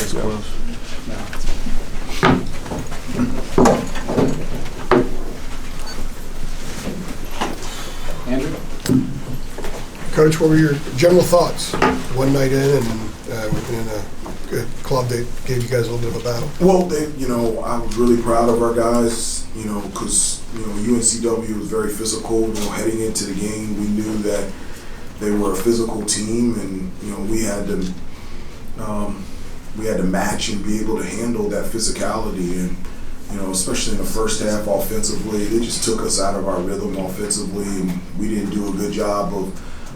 It's close. Andrew? Coach, what were your general thoughts? One night in, and we've been in a good club that gave you guys a little bit of a battle. Well, I was really proud of our guys, because, UNCW was very physical. Heading into the game, we knew that they were a physical team, and, we had to match and be able to handle that physicality. And, especially in the first half offensively, they just took us out of our rhythm offensively, and we didn't do a good job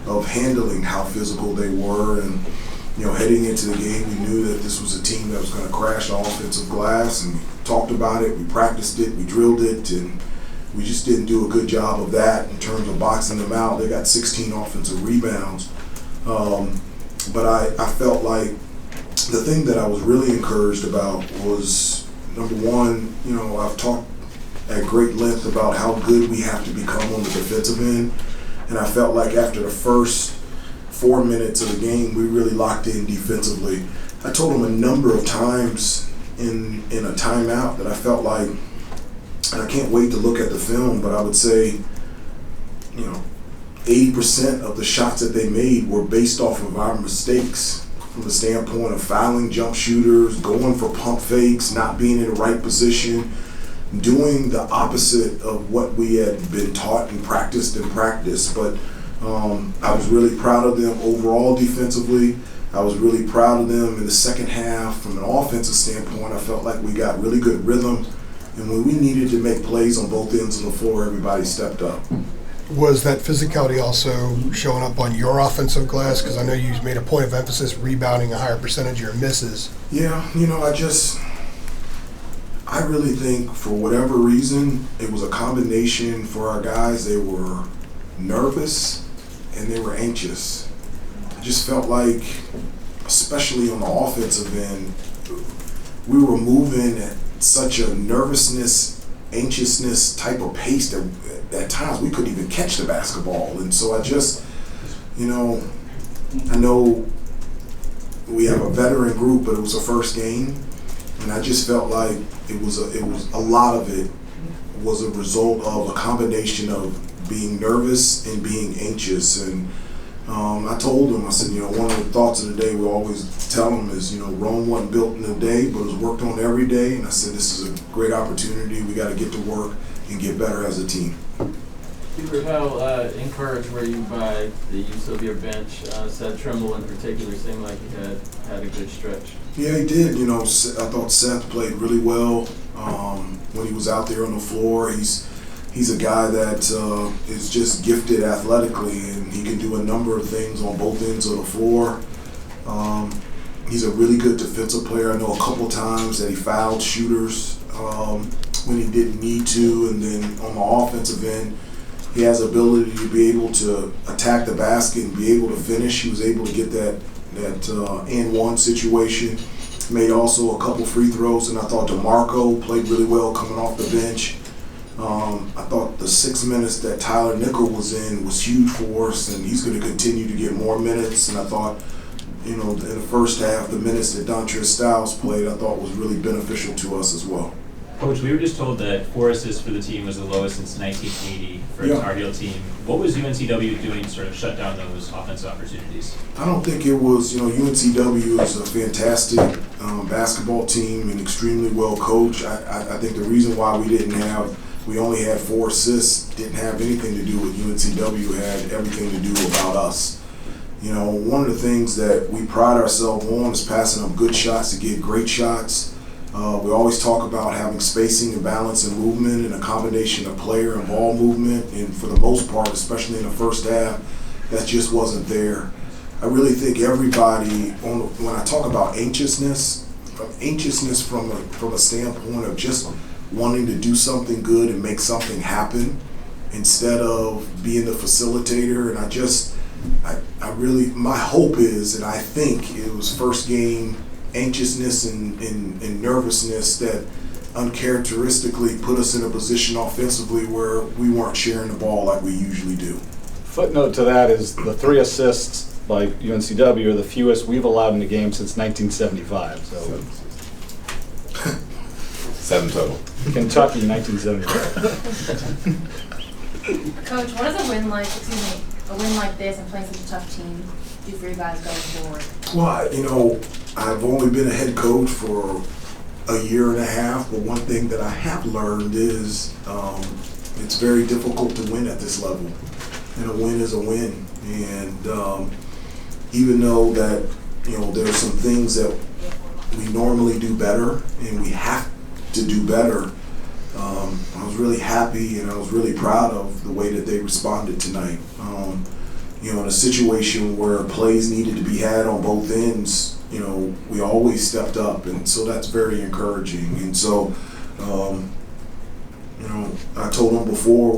of handling how physical they were. And, heading into the game, we knew that this was a team that was going to crash the offensive glass, and we talked about it, we practiced it, we drilled it, and we just didn't do a good job of that in terms of boxing them out. They got 16 offensive rebounds. But I felt like the thing that I was really encouraged about was, number one, I've talked at great length about how good we have to become on the defensive end, and I felt like after the first 4 minutes of the game, we really locked in defensively. I told them a number of times in a timeout that I felt like, and I can't wait to look at the film, but I would say, 80% of the shots that they made were based off of our mistakes, from the standpoint of fouling jump shooters, going for pump fakes, not being in the right position, doing the opposite of what we had been taught and practiced in practice. But I was really proud of them overall defensively. I was really proud of them in the second half. From an offensive standpoint, I felt like we got really good rhythm. And when we needed to make plays on both ends of the floor, everybody stepped up. Was that physicality also showing up on your offensive glass? Because I know you made a point of emphasis rebounding a higher percentage of your misses. Yeah, I really think for whatever reason, it was a combination for our guys. They were nervous and they were anxious. I just felt like, especially on the offensive end, we were moving at such a nervousness, anxiousness type of pace that at times we couldn't even catch the basketball. And so I just, I know we have a veteran group, but it was a first game, and I just felt like it was a lot of it was a result of a combination of being nervous and being anxious. And I told them, I said, one of the thoughts of the day we always tell them is, Rome wasn't built in a day, but it was worked on every day. And I said, this is a great opportunity. We got to get to work and get better as a team. Hubert, how encouraged were you by the use of your bench? Seth Trimble in particular seemed like he had a good stretch. Yeah, he did. I thought Seth played really well when he was out there on the floor. He's a guy that is just gifted athletically, and he can do a number of things on both ends of the floor. He's a really good defensive player. I know a couple times that he fouled shooters when he didn't need to, and then on the offensive end, he has the ability to be able to attack the basket and be able to finish. He was able to get that and one situation. Made also a couple free throws, and I thought DeMarco played really well coming off the bench. I thought the 6 minutes that Tyler Nickel was in was huge for us, and he's going to continue to get more minutes. And I thought, in the first half, the minutes that Dontre Styles played, I thought was really beneficial to us as well. Coach, we were just told that 4 assists for the team was the lowest since 1980 for a Tar Heel team. What was UNCW doing to sort of shut down those offensive opportunities? I don't think it was, UNCW is a fantastic basketball team and extremely well coached. I think the reason why we only had 4 assists didn't have anything to do with UNCW, had everything to do about us. One of the things that we pride ourselves on is passing up good shots to get great shots. We always talk about having spacing and balance and movement and a combination of player and ball movement, and for the most part, especially in the first half, that just wasn't there. I really think everybody, when I talk about anxiousness from a standpoint of just wanting to do something good and make something happen instead of being the facilitator. And I really, my hope is, and I think it was first game anxiousness and nervousness that uncharacteristically put us in a position offensively where we weren't sharing the ball like we usually do. Footnote to that is the 3 assists like UNCW, are the fewest we've allowed in a game since 1975. So 7 total. Kentucky, 1975. Coach, what does a win like this and playing such a tough team do for you guys going forward? Well, I've only been a head coach for a year and a half, but one thing that I have learned is it's very difficult to win at this level, and a win is a win. And even though that there's some things that we normally do better and we have to do better, I was really happy and I was really proud of the way that they responded tonight. In a situation where plays needed to be had on both ends, we always stepped up, and so that's very encouraging. And so, I told them before,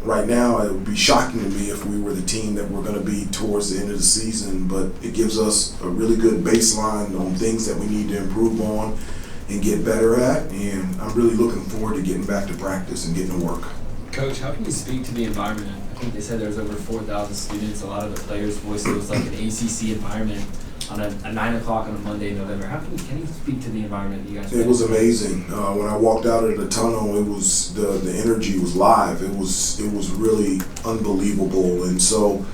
right now it would be shocking to me if we were the team that we're going to be towards the end of the season, but it gives us a really good baseline on things that we need to improve on and get better at, and I'm really looking forward to getting back to practice and getting to work. Coach, how can you speak to the environment? I think they said there was over 4,000 students. A lot of the players voiced it was like an ACC environment on a 9 o'clock on a Monday in November. Can you speak to the environment you guys? It was amazing. When I walked out of the tunnel, it was the energy was live. It was really unbelievable, and so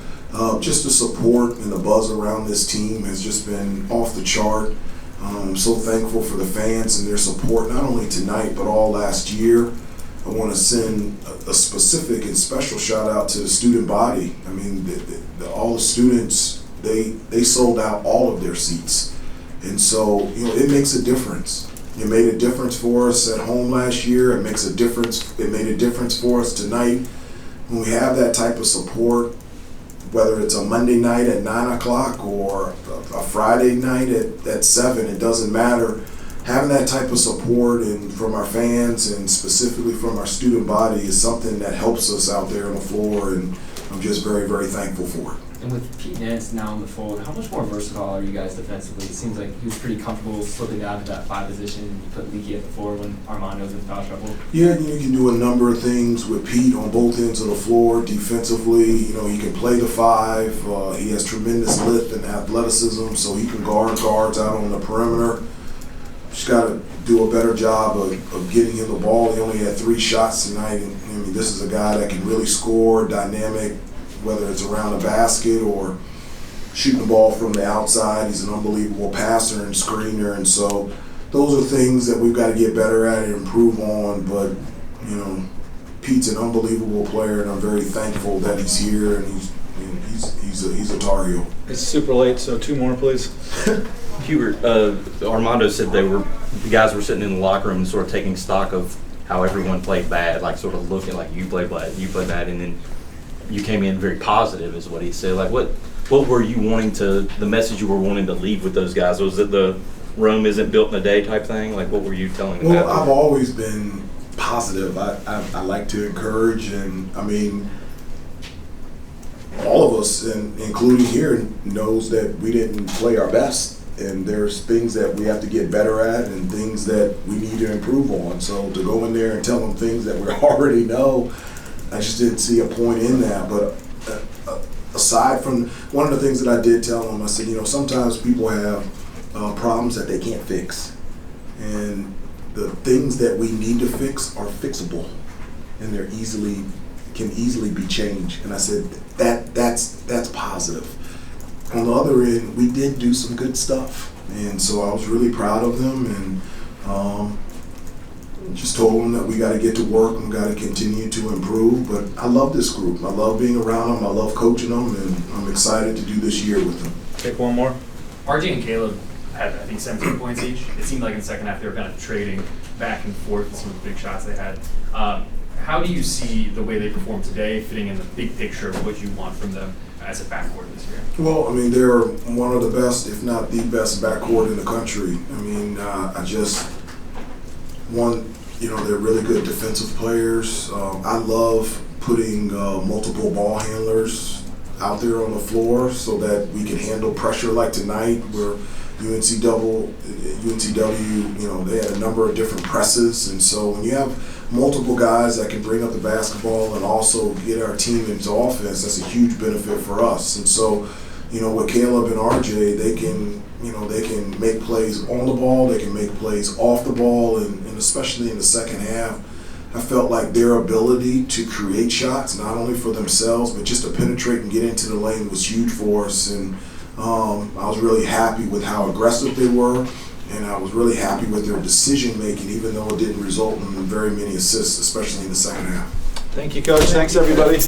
just the support and the buzz around this team has just been off the chart. I'm so thankful for the fans and their support, not only tonight but all last year. I want to send a specific and special shout out to the student body. I mean, all the students, they sold out all of their seats. And so, it makes a difference. It made a difference for us at home last year. It makes a difference. It made a difference for us tonight. When we have that type of support, whether it's a Monday night at 9 o'clock or a Friday night at 7, it doesn't matter. Having that type of support and from our fans and specifically from our student body is something that helps us out there on the floor, and I'm just very, very thankful for it. And with Pete Nance now in the fold, how much more versatile are you guys defensively? It seems like he was pretty comfortable slipping down to that 5 position. You put Leaky at the 4 when Armando's in foul trouble. Yeah, you can do a number of things with Pete on both ends of the floor. Defensively, he can play the 5. He has tremendous lift and athleticism, so he can guard guards out on the perimeter. Just got to do a better job of getting him the ball. He only had 3 shots tonight, and this is a guy that can really score, dynamic, whether it's around the basket or shooting the ball from the outside. He's an unbelievable passer and screener, and so those are things that we've got to get better at and improve on. But Pete's an unbelievable player, and I'm very thankful that he's here, and he's a Tar Heel. It's super late, so 2 more, please. Hubert, Armando said the guys were sitting in the locker room and sort of taking stock of how everyone played bad, like sort of looking like you played bad, and then you came in very positive, is what he said. Like, what were you the message you were wanting to leave with those guys? Was it the Rome isn't built in a day type thing? Like, what were you telling them? Well, I've always been positive. I like to encourage, and all of us, and including here, knows that we didn't play our best. And there's things that we have to get better at and things that we need to improve on. So to go in there and tell them things that we already know, I just didn't see a point in that. But aside from one of the things that I did tell them, I said, sometimes people have problems that they can't fix. And the things that we need to fix are fixable, and they're can easily be changed. And I said that's positive. On the other end, we did do some good stuff, and so I was really proud of them, and just told them that we got to get to work and we got to continue to improve. But I love this group. I love being around them. I love coaching them, and I'm excited to do this year with them. Take 1 more. RJ and Caleb had, I think, 17 points each. It seemed like in the second half they were kind of trading back and forth with some of the big shots they had. How do you see the way they performed today fitting in the big picture of what you want from them as a backcourt this year? Well, they're one of the best, if not the best backcourt in the country. They're really good defensive players. I love putting multiple ball handlers out there on the floor so that we can handle pressure like tonight where UNCW, they had a number of different presses, and so when you have multiple guys that can bring up the basketball and also get our team into offense, that's a huge benefit for us. And so, with Caleb and RJ, they can make plays on the ball, they can make plays off the ball, and especially in the second half, I felt like their ability to create shots, not only for themselves, but just to penetrate and get into the lane was huge for us. And I was really happy with how aggressive they were, and I was really happy with their decision making, even though it didn't result in very many assists, especially in the second half. Thank you, Coach. Thanks, everybody.